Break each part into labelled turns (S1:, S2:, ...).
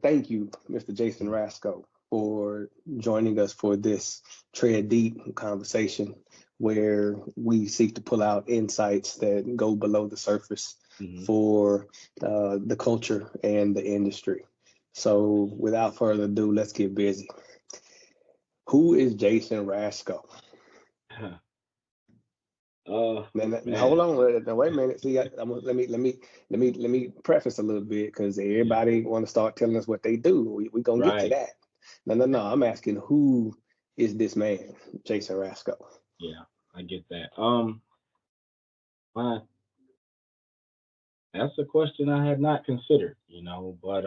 S1: thank you, Mr. Jason Rascoe, for joining us for this Tread Deep conversation where we seek to pull out insights that go below the surface
S2: Mhm.
S1: for the culture and the industry. So, without further ado, let's get busy. Who is Jason Rascoe? Now, hold
S2: Man,
S1: on. Now, wait a minute. See, let me preface a little bit because
S2: yeah,
S1: everybody want to start telling us what they do. We gonna get to
S2: right,
S1: that. No. I'm asking who is this man, Jason Rascoe?
S2: yeah, I get that. My, that's a question I had not considered, but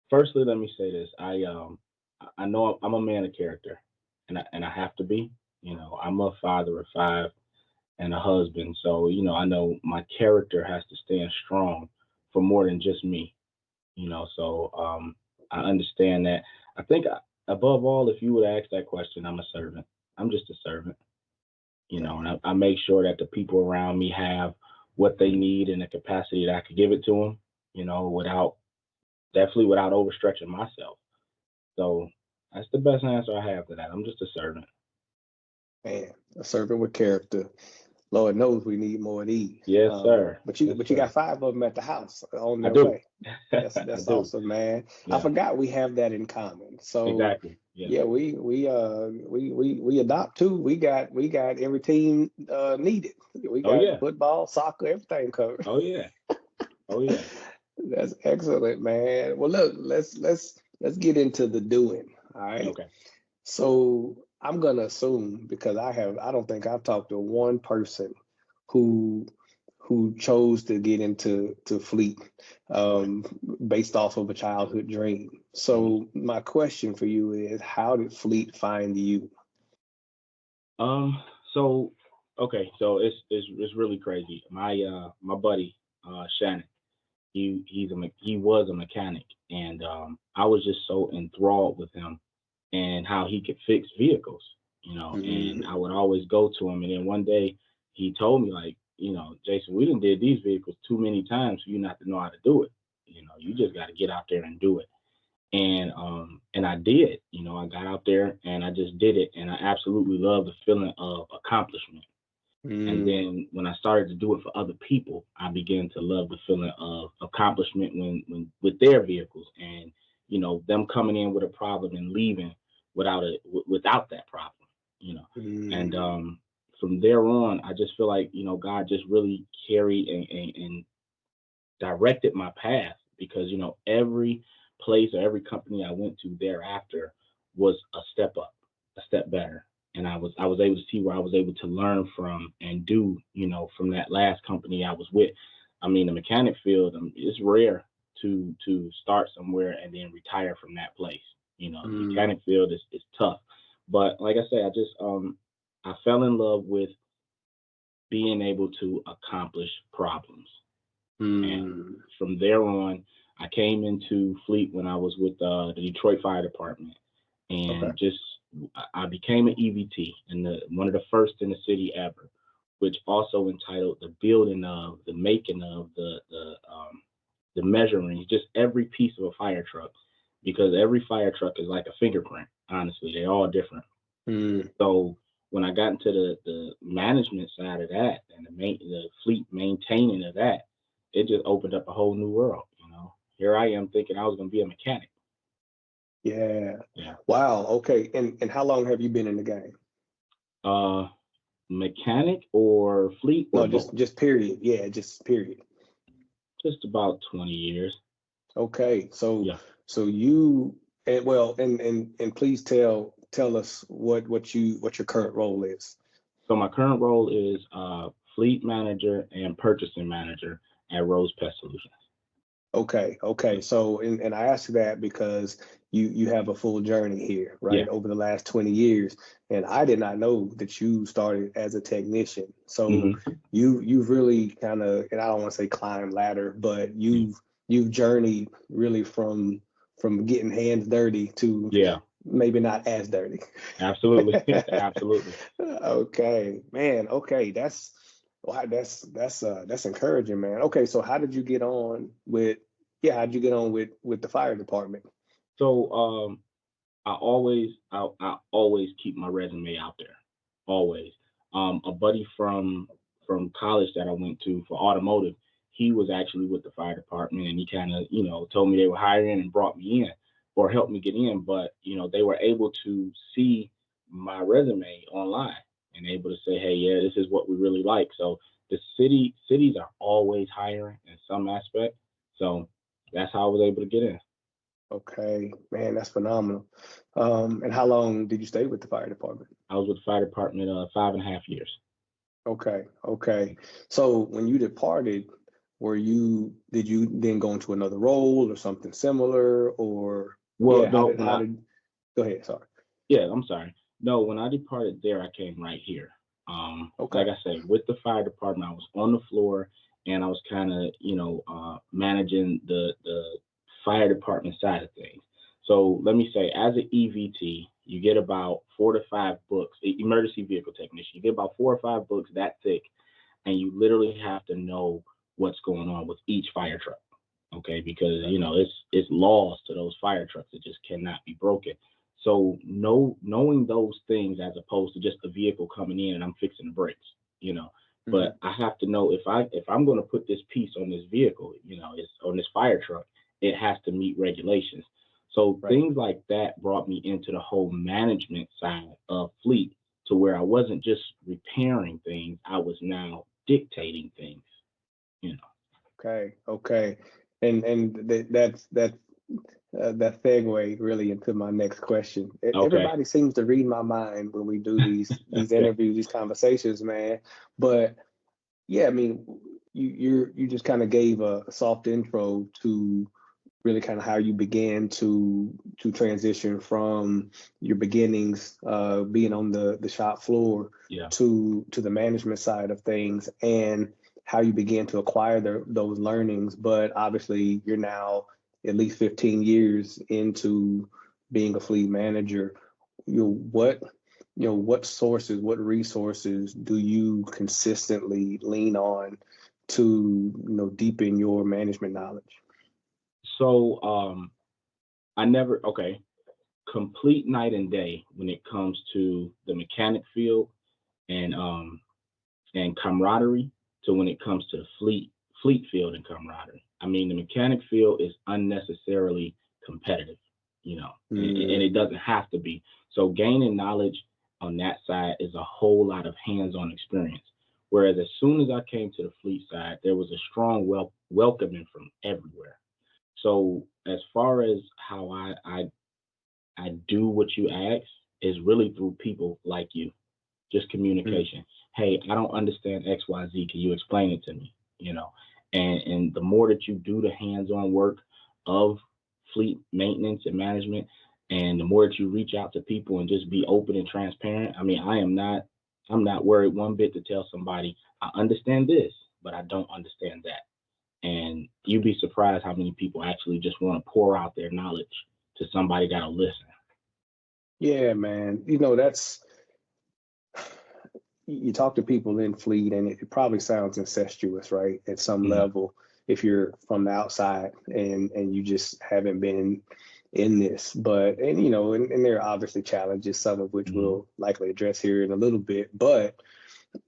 S2: firstly, let me say this: I know I'm a man of character, and I have to be. I'm a father of five and a husband, so I know my character has to stand strong for more than just me. So I understand that. I think above all, if you would ask that question, I'm a servant. I'm just a servant, and I make sure that the people around me have what they need in the capacity that I could give it to them, without definitely without overstretching myself. So that's the best answer I have to that. I'm just a servant.
S1: Man, a servant with character. Lord knows we need more of these.
S2: Yes, sir.
S1: But
S2: Yes,
S1: you
S2: sir.
S1: got five of them at the house on
S2: I
S1: their
S2: do.
S1: way.
S2: I
S1: That's
S2: do.
S1: awesome, man. I
S2: Yeah,
S1: forgot we have that in common. So
S2: exactly. Yeah.
S1: yeah, we adopt too. We got every team needed. We
S2: Oh,
S1: got
S2: yeah.
S1: football, soccer, everything covered.
S2: Oh, yeah. Oh, yeah.
S1: That's excellent, man. Well, look, let's get into the doing. All right.
S2: Okay.
S1: So I'm gonna assume because I don't think I've talked to one person who who chose to get into fleet
S2: Right.
S1: um, based off of a childhood dream.
S2: Mhm.
S1: So my question for you is, how did fleet find you?
S2: Um. So, okay. So it's really crazy. My buddy, Shannon. He was a mechanic, and I was just so enthralled with him and how he could fix vehicles. And
S1: Mhm.
S2: I would always go to him. And then one day he told me, like, Jason, we done did these vehicles too many times for you not to know how to do it. You just got to get out there and do it. And I did. I got out there and I just did it, and I absolutely love the feeling of accomplishment. And
S1: Mm.
S2: then when I started to do it for other people, I began to love the feeling of accomplishment when with their vehicles, and them coming in with a problem and leaving without that problem. You know, and
S1: Mm.
S2: From there on, I just feel like God just really carried and directed my path, because every place or every company I went to thereafter was a step up, a step better. And I was able to see where I was able to learn from and do, from that last company I was with. I mean, the mechanic field, it's rare to start somewhere and then retire from that place. The
S1: Mm.
S2: mechanic field is tough. But like I said, I fell in love with being able to accomplish problems. And
S1: Mm.
S2: from there on, I came into Fleet when I was with the Detroit Fire Department,
S1: Okay.
S2: and just I became an EVT, and one of the first in the city ever, which also entitled the building of, the making of, the measuring, just every piece of a fire truck, because every fire truck is like a fingerprint. Honestly, they're all different.
S1: Mm.
S2: So when I got into the management side of that, and the fleet maintaining of that, it just opened up a whole new world. Here I am thinking I was going to be a mechanic.
S1: Yeah.
S2: Yeah.
S1: Wow. Okay. And how long have you been in the game?
S2: Uh, Mechanic or fleet or
S1: No,
S2: both?
S1: just period. Yeah, just period.
S2: Just about 20 years.
S1: Okay, so
S2: Yeah.
S1: so you and well and please tell us what your current role is.
S2: So my current role is fleet manager and purchasing manager at Rose Pest Solutions.
S1: Okay. So and I ask that because you have a full journey here,
S2: Yeah.
S1: right, over the last 20 years, and I did not know that you started as a technician. So
S2: Hmm.
S1: you've really kind of, and I don't want to say climb ladder, but
S2: Yeah.
S1: you've journeyed really from getting hands dirty to
S2: Yeah.
S1: maybe not as dirty.
S2: Absolutely. Absolutely.
S1: Okay, man. Okay, that's wow, that's encouraging, man. Okay, so how did you get on with Yeah, how'd you get on with the fire department?
S2: So I always keep my resume out there. Always. A buddy from college that I went to for automotive, he was actually with the fire department, and he kind of told me they were hiring and brought me in or helped me get in. But they were able to see my resume online and able to say, hey, yeah, this is what we really like. So the cities are always hiring in some aspect. So that's how I was able to get in.
S1: Okay, man, that's phenomenal. And how long did you stay with the fire department?
S2: I was with the fire department 5.5 years.
S1: Okay, okay. So when you departed, did you then go into another role or something similar, or
S2: Well,
S1: yeah,
S2: no,
S1: how did, go ahead, sorry.
S2: yeah, I'm sorry. No, when I departed there, I came right here. Like
S1: Okay,
S2: I said, with the fire department, I was on the floor and I was kind of, managing the fire department side of things. So let me say, as an EVT, you get about 4 to 5 books, emergency vehicle technician, you get about 4 or 5 books that thick, and you literally have to know what's going on with each fire truck. Okay, because
S1: okay,
S2: it's laws to those fire trucks that just cannot be broken. So knowing those things as opposed to just a vehicle coming in and I'm fixing the brakes, you know.
S1: hmm
S2: But I have to know if I'm going to put this piece on this vehicle, it's on this fire truck, it has to meet regulations. So
S1: right.
S2: things like that brought me into the whole management side of fleet to where I wasn't just repairing things, I was now dictating things, you know.
S1: Okay, okay. And that segue really into my next question.
S2: Okay.
S1: Everybody seems to read my mind when we do these
S2: Okay.
S1: interviews, these conversations, man. But yeah, I mean, you just kind of gave a soft intro to really kind of how you began to transition from your beginnings, being on the shop floor,
S2: Yeah.
S1: to the management side of things, and how you began to acquire those learnings. But obviously, you're now at least 15 years into being a fleet manager. You know, what what sources, what resources do you consistently lean on to deepen your management knowledge?
S2: So I never okay, complete night and day when it comes to the mechanic field and camaraderie to when it comes to the fleet field and camaraderie. I mean, the mechanic field is unnecessarily competitive, and
S1: Mm,
S2: it doesn't have to be. So gaining knowledge on that side is a whole lot of hands-on experience. Whereas as soon as I came to the fleet side, there was a strong welcoming from everywhere. So as far as how I do what you ask is really through people like you, just
S1: mm,
S2: communication. Hey, I don't understand XYZ. Can you explain it to me? And the more that you do the hands-on work of fleet maintenance and management, and the more that you reach out to people and just be open and transparent. I mean, I'm not worried one bit to tell somebody I understand this, but I don't understand that. And you'd be surprised how many people actually just want to pour out their knowledge to somebody that'll listen.
S1: yeah, man. That's you talk to people in fleet, and it probably sounds incestuous, right? At some
S2: Mhm.
S1: level, if you're from the outside and you just haven't been in this. But and there are obviously challenges, some of which
S2: Mhm.
S1: we'll likely address here in a little bit. But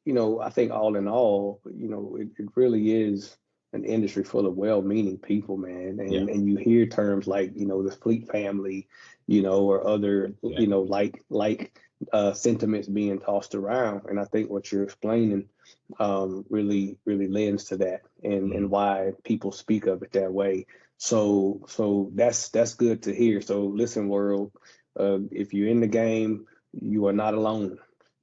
S1: I think all in all, it really is an industry full of well-meaning people, man.
S2: Yeah,
S1: And you hear terms like, the fleet family, or other,
S2: exactly.
S1: sentiments being tossed around. And I think what you're explaining really, really lends to that, and
S2: Mhm.
S1: why people speak of it that way. So that's good to hear. So listen, world, if you're in the game, you are not alone.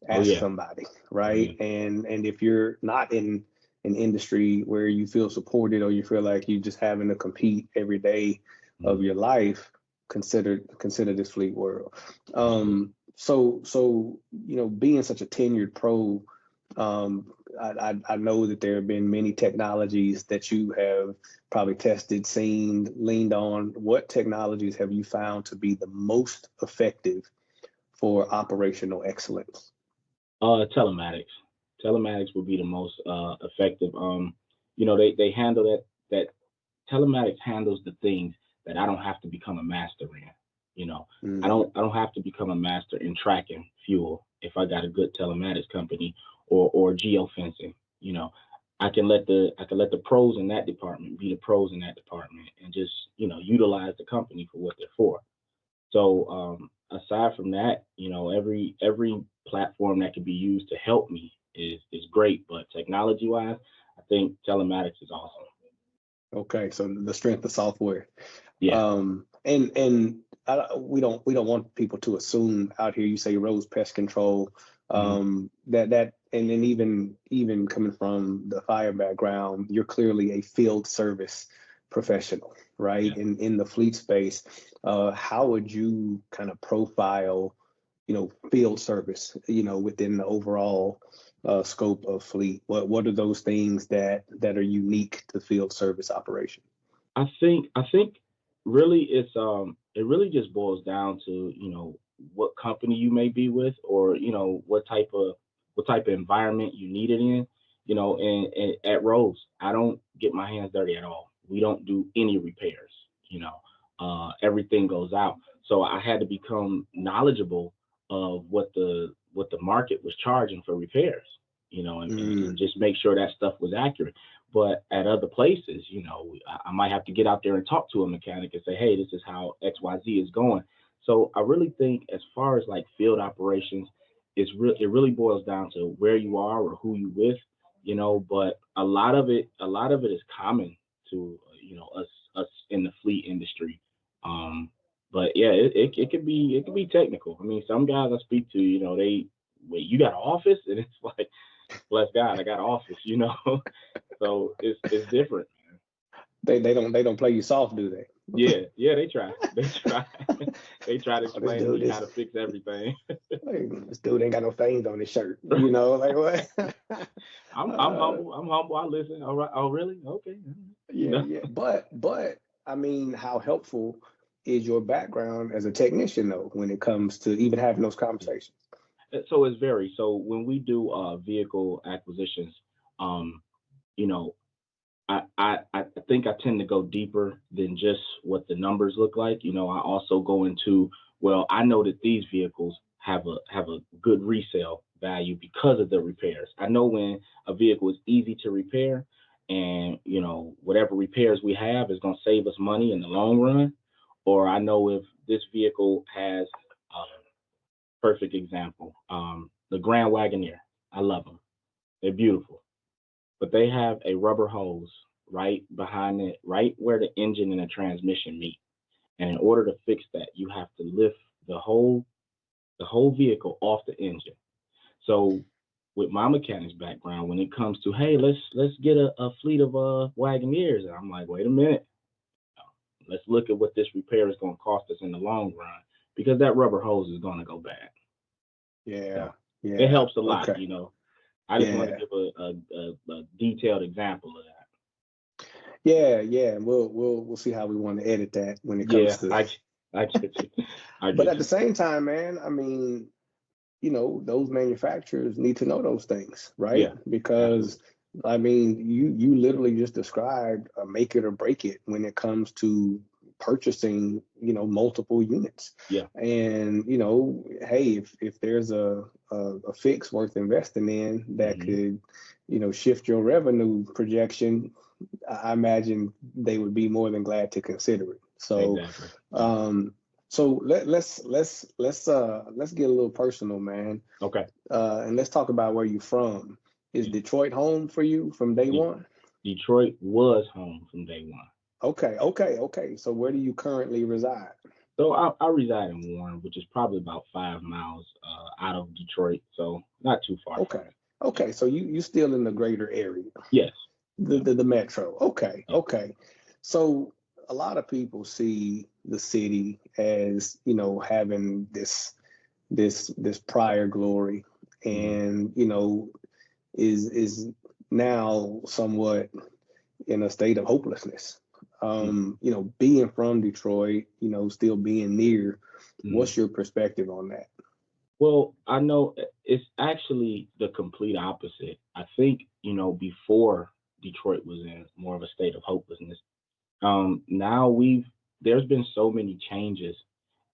S2: Oh
S1: Ask
S2: yeah.
S1: somebody,
S2: Oh yeah.
S1: right? And if you're not in an industry where you feel supported, or you feel like you're just having to compete every day of
S2: Mhm.
S1: your life, consider this fleet world.
S2: Absolutely.
S1: So being such a tenured pro, I know that there have been many technologies that you have probably tested, seen, leaned on. What technologies have you found to be the most effective for operational excellence?
S2: Telematics. Telematics would be the most effective. They handle that telematics handles the things that I don't have to become a master in. You know,
S1: Mm,
S2: I don't have to become a master in tracking fuel if I got a good telematics company or geofencing. You know, I can let the pros in that department be the pros in that department and just utilize the company for what they're for. So aside from that, every platform that can be used to help me is great. But technology wise, I think telematics is awesome.
S1: okay, so the strength of software.
S2: Yeah.
S1: And we don't want people to assume out here. You say Rose Pest Control,
S2: Hmm.
S1: that and then even coming from the fire background, you're clearly a field service professional, right?
S2: Yeah.
S1: In the fleet space, how would you kind of profile, field service, within the overall scope of fleet? What are those things that are unique to field service operation?
S2: I think really it really just boils down to what company you may be with, or what type of environment you need it in. And at Rose, I don't get my hands dirty at all. We don't do any repairs. Everything goes out. So I had to become knowledgeable of what the market was charging for repairs. And
S1: Mm,
S2: just make sure that stuff was accurate. But at other places, I might have to get out there and talk to a mechanic and say, hey, this is how XYZ is going. So I really think as far as like field operations, it really boils down to where you are or who you with, but a lot of it is common to us in the fleet industry. Um, but yeah, it could be technical. I mean, some guys I speak to, they wait, you got an office, and it's like, bless God, I got an office. So it's different.
S1: they don't play you soft, do they?
S2: Yeah, yeah, they try. They try. They try to
S1: Oh, this
S2: explain to
S1: dude,
S2: me how
S1: this
S2: to fix everything.
S1: like, this dude ain't got no stains on his shirt. Like what?
S2: I'm
S1: uh,
S2: humble. I'm humble. I listen. All right. Oh, really? Okay. You
S1: yeah,
S2: know.
S1: yeah. But I mean, how helpful is your background as a technician though when it comes to even having those
S2: Yeah.
S1: conversations?
S2: So it's very. So when we do vehicle acquisitions, um, you know, I think I tend to go deeper than just what the numbers look like. I also go into, well, I know that these vehicles have a good resale value because of the repairs. I know when a vehicle is easy to repair, and whatever repairs we have is going to save us money in the long run. Or I know if this vehicle has, perfect example, the Grand Wagoneer. I love them. They're beautiful, but they have a rubber hose right behind it, right where the engine and the transmission meet. And in order to fix that, you have to lift the whole vehicle off the engine. So with my mechanics background, when it comes to, hey, let's get a fleet of Wagoneers, and I'm like, wait a minute, let's look at what this repair is going to cost us in the long run, because that rubber hose is going to go bad.
S1: Yeah,
S2: So it
S1: yeah.
S2: helps a lot.
S1: Okay.
S2: I just want to
S1: Yeah.
S2: give a detailed example of that.
S1: Yeah, yeah. And we'll see how we want to edit that when it comes
S2: Yeah,
S1: to.
S2: I get you. I
S1: But
S2: get
S1: at the
S2: you.
S1: same time, man, I mean, those manufacturers need to know those things, right?
S2: Yeah,
S1: Because
S2: absolutely.
S1: I mean, you literally just described a make it or break it when it comes to purchasing, multiple units.
S2: Yeah.
S1: And, hey, if there's a fix worth investing in that
S2: Hmm.
S1: could, shift your revenue projection, I imagine they would be more than glad to consider it. So,
S2: Exactly. Yeah.
S1: um, so let's get a little personal, man,
S2: Okay.
S1: and let's talk about where you're from. Is Detroit home for you from day
S2: De-
S1: one?
S2: Detroit was home from day one.
S1: Okay, okay, okay. So where do you currently reside?
S2: So I reside in Warren, which is probably about 5 miles out of Detroit, so not too far from
S1: Okay,
S2: it. Yeah.
S1: okay. So you still in the greater area,
S2: Yes.
S1: the
S2: Yeah.
S1: the, the metro. Okay,
S2: Yeah.
S1: okay. So a lot of people see the city as having this prior glory,
S2: Hmm.
S1: and is now somewhat in a state of hopelessness.
S2: Yeah.
S1: Being from Detroit, still being near,
S2: Hmm.
S1: what's your perspective on that?
S2: Well, I know it's actually the complete opposite. I think, before Detroit was in more of a state of hopelessness, Now there's been so many changes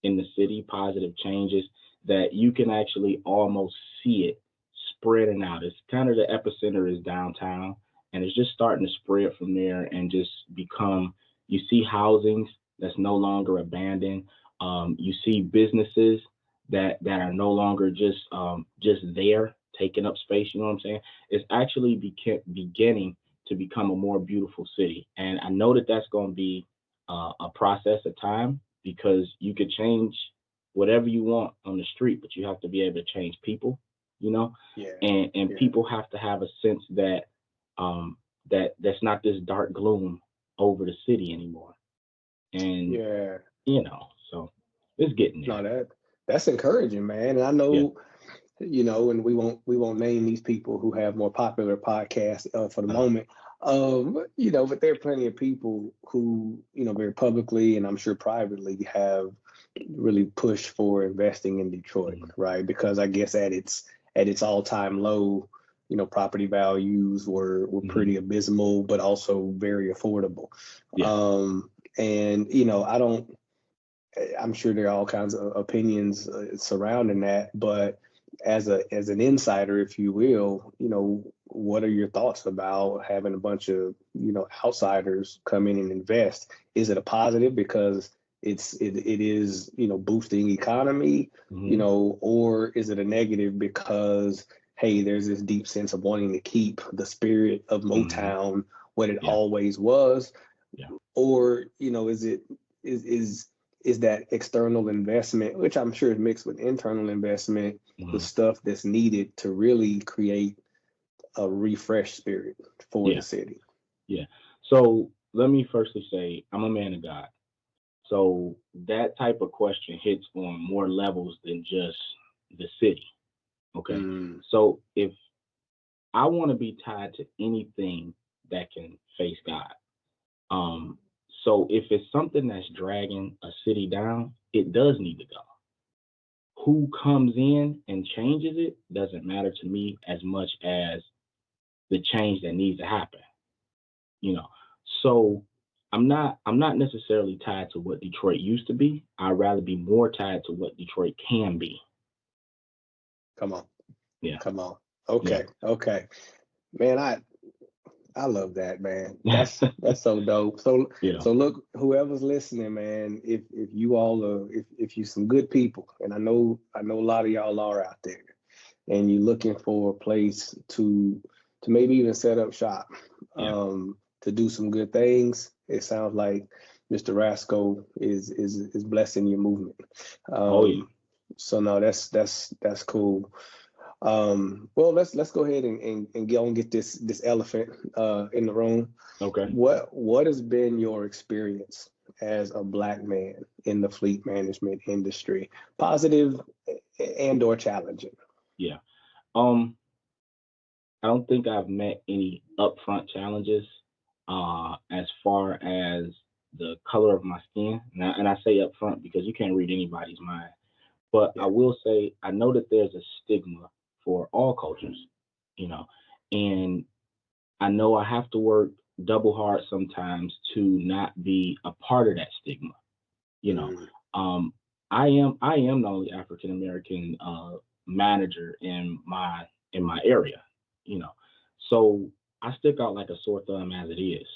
S2: in the city, positive changes, that you can actually almost see it spreading out. It's kind of the epicenter is downtown, and it's just starting to spread from there and just become. You see housings that's no longer abandoned. You see businesses that are no longer just there taking up space. You know what I'm saying? It's actually beginning to become a more beautiful city, and I know that that's going to be a process of time, because you could change whatever you want on the street, but you have to be able to change people, you know,
S1: Yeah,
S2: and
S1: yeah,
S2: people have to have a sense that that's not this dark gloom over the city anymore, and
S1: yeah.
S2: so it's getting there.
S1: No, that's encouraging, man. And I
S2: Yeah.
S1: know, and we won't name these people who have more popular podcasts for the
S2: Uh,
S1: moment. But there are plenty of people who, very publicly and I'm sure privately have really pushed for investing in Detroit,
S2: mhm,
S1: right? Because I guess at its all-time low, property values were
S2: mhm,
S1: pretty abysmal, but also very affordable.
S2: yeah.
S1: And I don't. I'm sure there are all kinds of opinions surrounding that, but as an insider, if you will, what are your thoughts about having a bunch of outsiders come in and invest? Is it a positive because it is boosting economy,
S2: Hmm.
S1: or is it a negative because hey, there's this deep sense of wanting to keep the spirit of
S2: Hmm.
S1: Motown what it
S2: Yeah.
S1: always was,
S2: Yeah.
S1: or is that external investment, which I'm sure is mixed with internal investment, the
S2: Hmm.
S1: stuff that's needed to really create a refreshed spirit for
S2: Yeah.
S1: the city?
S2: Yeah. So let me firstly say I'm a man of God. So that type of question hits on more levels than just the city. Okay.
S1: Mm,
S2: So if I want to be tied to anything that can face God, um, so if it's something that's dragging a city down, it does need to go. Who comes in and changes it doesn't matter to me as much as the change that needs to happen. You know, so I'm not necessarily tied to what Detroit used to be. I'd rather be more tied to what Detroit can be.
S1: come on,
S2: Yeah.
S1: come on.
S2: Yeah.
S1: Okay, okay, man. I love that, man. That's so dope. So
S2: Yeah.
S1: so look, whoever's listening, man, if you all are if you some good people, and I know a lot of y'all are out there, and you're looking for a place to maybe even set up shop,
S2: Yeah.
S1: to do some good things. It sounds like Mr. Rascoe is blessing your movement.
S2: Oh yeah.
S1: So no, that's cool. Well, let's go ahead and get this elephant in the room.
S2: Okay.
S1: What has been your experience as a black man in the fleet management industry, positive and or challenging?
S2: Yeah. Um, I don't think I've met any upfront challenges as far as the color of my skin. And I say upfront because you can't read anybody's mind. But I
S1: Yeah.
S2: will say I know that there's a stigma for all cultures, you know, and I know I have to work double hard sometimes to not be a part of that stigma. You know,
S1: Mm,
S2: um, I am the only African American manager in my area. You know, so I stick out like a sore thumb as it is.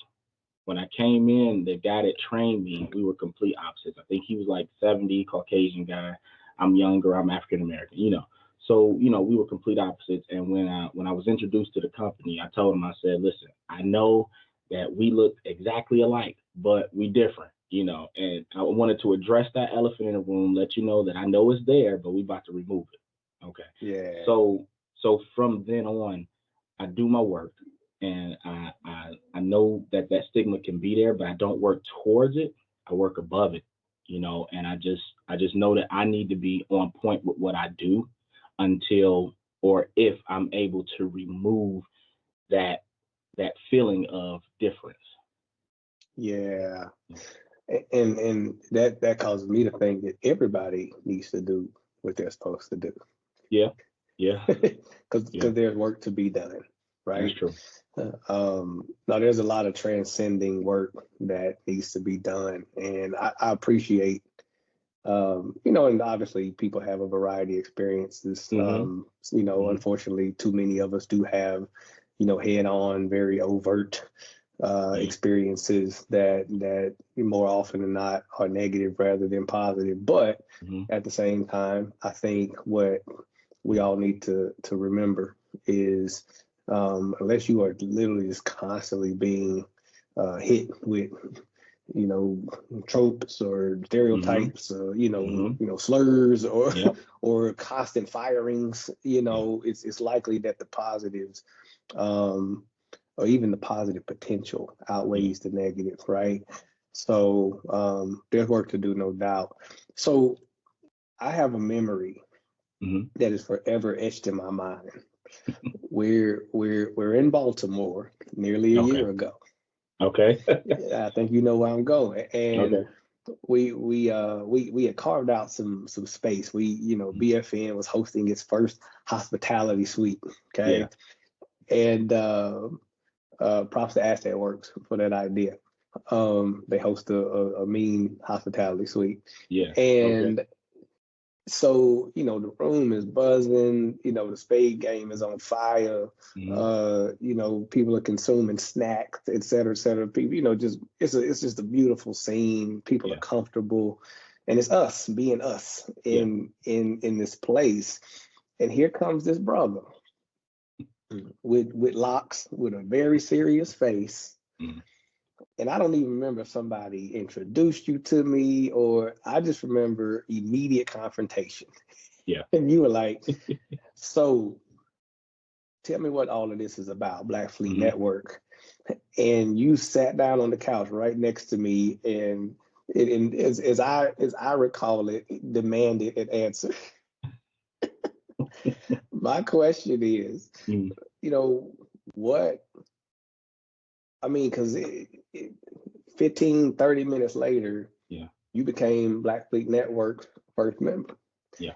S2: When I came in, the guy that trained me, we were complete opposites. I think he was like 70, Caucasian guy. I'm younger. I'm African American. So we were complete opposites. And when I was introduced to the company, I told him, I said, listen, I know that we look exactly alike, but we different. And I wanted to address that elephant in the room, let you know that I know it's there, but we about to remove it. Okay.
S1: yeah.
S2: So from then on, I do my work, and I know that stigma can be there, but I don't work towards it. I work above it, and I just know that I need to be on point with what I do until or if I'm able to remove that that feeling of difference.
S1: Yeah. And that causes me to think that everybody needs to do what they're supposed to do.
S2: Yeah, yeah,
S1: because
S2: yeah.
S1: there's work to be done,
S2: That's
S1: right?
S2: true.
S1: Now there's a lot of transcending work that needs to be done, and I appreciate, and obviously people have a variety of experiences. Unfortunately, too many of us do have, head-on, very overt experiences that more often than not are negative rather than positive. But at the same time, I think what we all need to remember is, unless you are literally just constantly being hit with, tropes or stereotypes, slurs or or constant firings, it's likely that the positives, or even the positive potential outweighs the negative, right? So there's work to do, no doubt. So I have a memory that is forever etched in my mind. We're in Baltimore nearly a year ago.
S2: Okay.
S1: I think you know where I'm going. And we had carved out some space. BFN was hosting its first hospitality suite. Okay. Yeah. And props to Asset Works for that idea. They host a mean hospitality suite.
S2: Yeah.
S1: And so, the room is buzzing, the spade game is on fire, people are consuming snacks, et cetera, et cetera. People, it's just a beautiful scene. People are comfortable, and it's us being us in this place. And here comes this brother with locks, with a very serious face. And I don't even remember if somebody introduced you to me, or I just remember immediate confrontation.
S2: Yeah.
S1: And you were like, so tell me what all of this is about, Black Fleet Network. And you sat down on the couch right next to me, and as I recall it, demanded an answer. My question is, what, I mean, because 15, 30 minutes later, you became Black Fleet Network's first member.
S2: Yeah.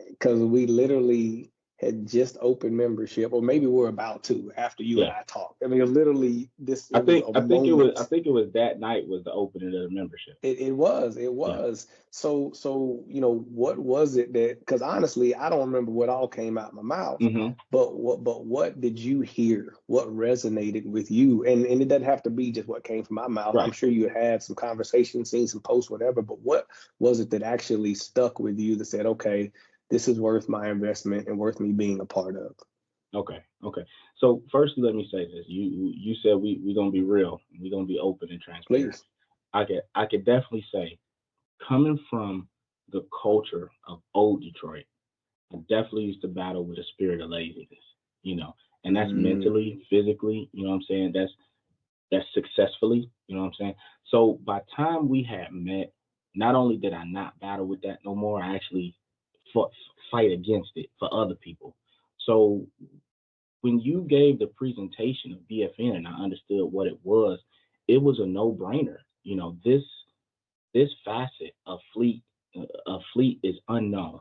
S1: Because we literally had just opened membership, or maybe we're about to after you and I talked. I mean, literally, I think
S2: it was that night was the opening of the membership.
S1: It was. Yeah. So what was it that? Because honestly, I don't remember what all came out of my mouth. But what did you hear? What resonated with you? And it doesn't have to be just what came from my mouth. Right. I'm sure you had some conversations, seen some posts, whatever. But what was it that actually stuck with you that said, okay, this is worth my investment and worth me being a part of?
S2: Okay. So first, let me say this. You said we're gonna be real. We're gonna be open and transparent.
S1: Please.
S2: I could definitely say, coming from the culture of old Detroit, I definitely used to battle with a spirit of laziness, and that's mentally, physically, you know what I'm saying? That's successfully, you know what I'm saying? So by the time we had met, not only did I not battle with that no more, I actually fight against it for other people. So when you gave the presentation of BFN and I understood what it was a no-brainer. This facet of fleet is unknown,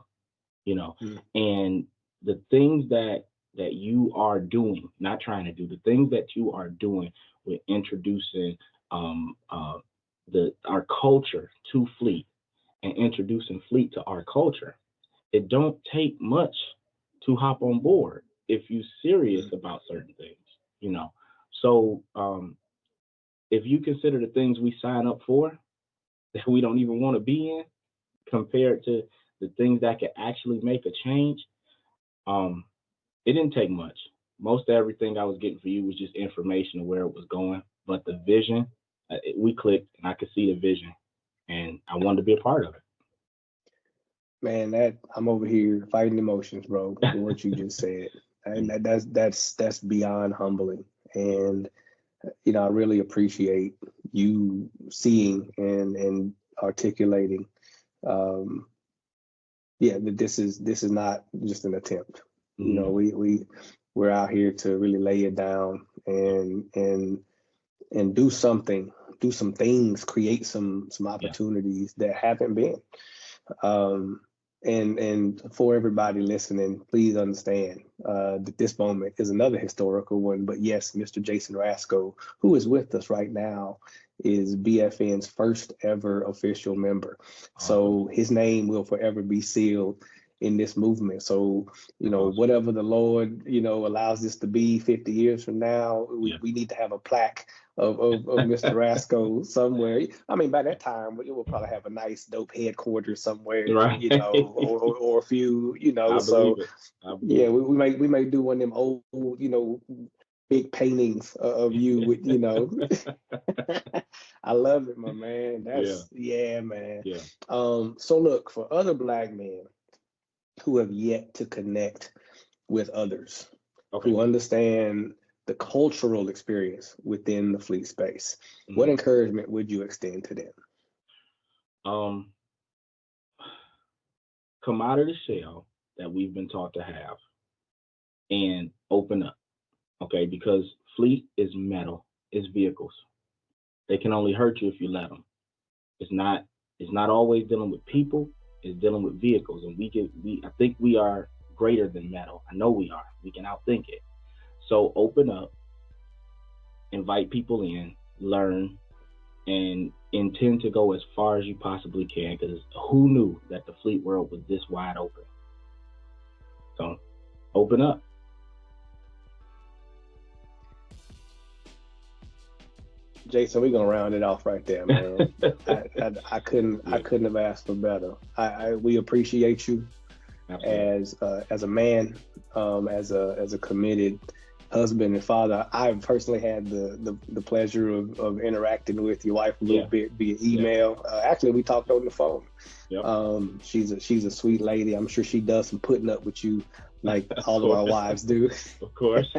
S2: and the things that you are doing, not trying to do, the things that you are doing with introducing our culture to fleet and introducing fleet to our culture, it don't take much to hop on board if you're serious about certain things, So if you consider the things we sign up for that we don't even want to be in, compared to the things that could actually make a change, it didn't take much. Most of everything I was getting for you was just information of where it was going, but the vision, we clicked, and I could see the vision, and I wanted to be a part of it.
S1: Man, I'm over here fighting emotions, bro, with what you just said. And that's beyond humbling. And I really appreciate you seeing and articulating that this is not just an attempt. We're out here to really lay it down and do something, do some things, create some opportunities that haven't been. And for everybody listening, please understand that this moment is another historical one. But yes, Mr. Jason Rascoe, who is with us right now, is BFN's first ever official member. So his name will forever be sealed in this movement. So, whatever the Lord, allows this to be 50 years from now, we need to have a plaque of Mr. Rascoe somewhere. I mean, by that time, it will probably have a nice, dope headquarters somewhere,
S2: right.
S1: or a few,
S2: I
S1: so
S2: believe it.
S1: yeah, we may do one of them old, big paintings of you with, I love it, my man. Yeah, man.
S2: Yeah.
S1: So look, for other Black men who have yet to connect with others, who understand the cultural experience within the fleet space, what encouragement would you extend to them?
S2: Come out of the shell that we've been taught to have and open up, okay? Because fleet is metal, it's vehicles. They can only hurt you if you let them. It's not always dealing with people, it's dealing with vehicles. And I think we are greater than metal. I know we are. We can outthink it. So open up, invite people in, learn, and intend to go as far as you possibly can, because who knew that the fleet world was this wide open? So open up.
S1: Jason, we're gonna round it off right there, man. I couldn't have asked for better. We appreciate you. Absolutely. As a man, as a committed husband and father. I've personally had the pleasure of interacting with your wife a little bit via email. Actually, we talked on the phone. Yep. She's a sweet lady. I'm sure she does some putting up with you like all of our wives do.
S2: Of course.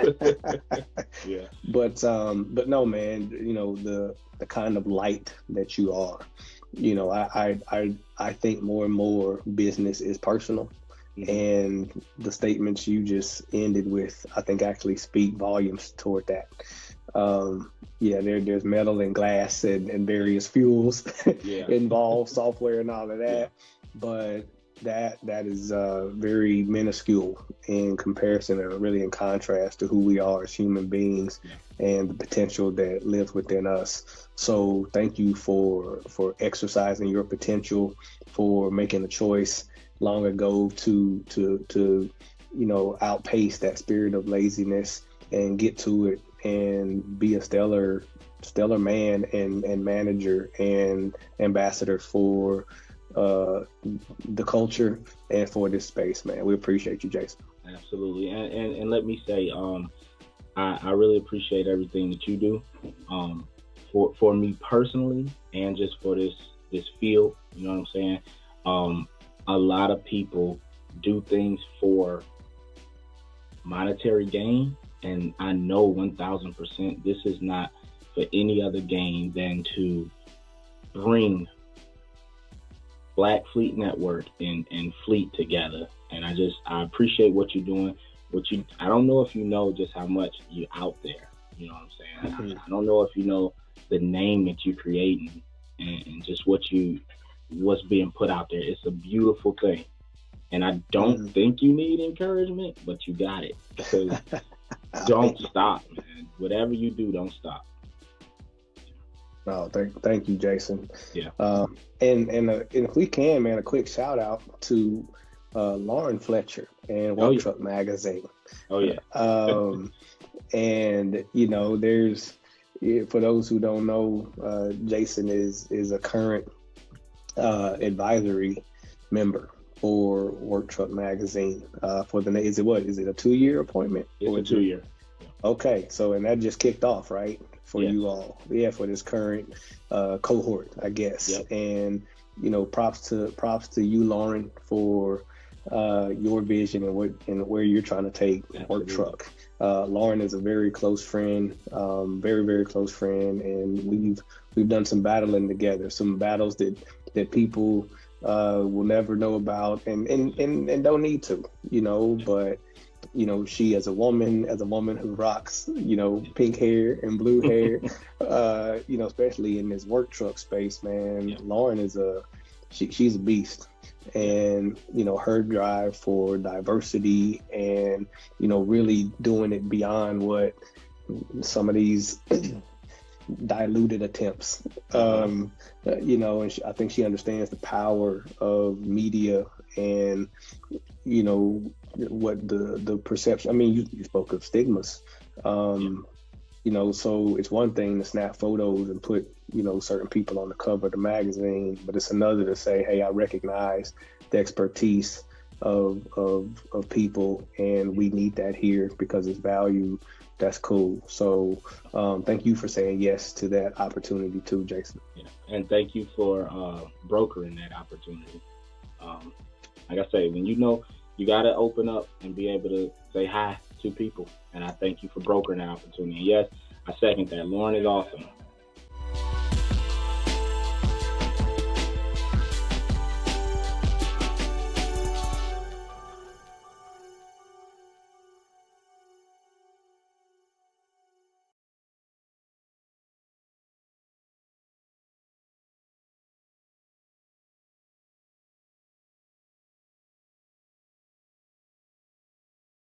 S2: Yeah.
S1: But no, man, the kind of light that you are, I think more and more business is personal. And the statements you just ended with, I think, actually speak volumes toward that. There's metal and glass and various fuels involved, software and all of that. But that is very minuscule in comparison, or really in contrast to who we are as human beings and the potential that lives within us. So thank you for exercising your potential, for making a choice long ago to outpace that spirit of laziness and get to it and be a stellar man and manager and ambassador for the culture and for this space, man. We appreciate you, Jason.
S2: Absolutely. And let me say, I really appreciate everything that you do, for me personally, and just for this field. You know what I'm saying? A lot of people do things for monetary gain, and I know 1,000% this is not for any other gain than to bring Black Fleet Network and Fleet together. And I appreciate what you're doing. I don't know if you know just how much you're out there. You know what I'm saying? I don't know if you know the name that you're creating and just what's being put out there. It's a beautiful thing. And I don't think you need encouragement, but you got it. Because don't stop, man. Whatever you do, don't stop.
S1: Oh, thank you, Jason.
S2: Yeah.
S1: And if we can, man, a quick shout out to Lauren Fletcher and Work Truck Magazine.
S2: Oh yeah.
S1: And there's, for those who don't know, Jason is a current advisory member for Work Truck Magazine. Is it a 2-year appointment?
S2: It's a 2-year.
S1: Okay, so and that just kicked off, right? For you all, for this current cohort, I guess.
S2: Yep.
S1: And props to you, Lauren, for your vision and where you're trying to take Work Truck. Lauren is a very close friend, very, very close friend, and we've done some battling together, some battles that people will never know about and don't need to, but she as a woman who rocks, pink hair and blue hair, especially in this work truck space, man. Lauren is a she's a beast. And, you know, her drive for diversity and, you know, really doing it beyond what some of these diluted attempts. You know, and I think she understands the power of media and, you know, what the perception. I mean, you spoke of stigmas. You know, so it's one thing to snap photos and put, you know, certain people on the cover of the magazine, but it's another to say, hey, I recognize the expertise of people, and we need that here because it's valued. That's cool. So thank you for saying yes to that opportunity too, Jason.
S2: Yeah. And thank you for brokering that opportunity. Like I say, when you know, you got to open up and be able to say hi to people. And I thank you for brokering that opportunity. And yes, I second that. Lauren is awesome.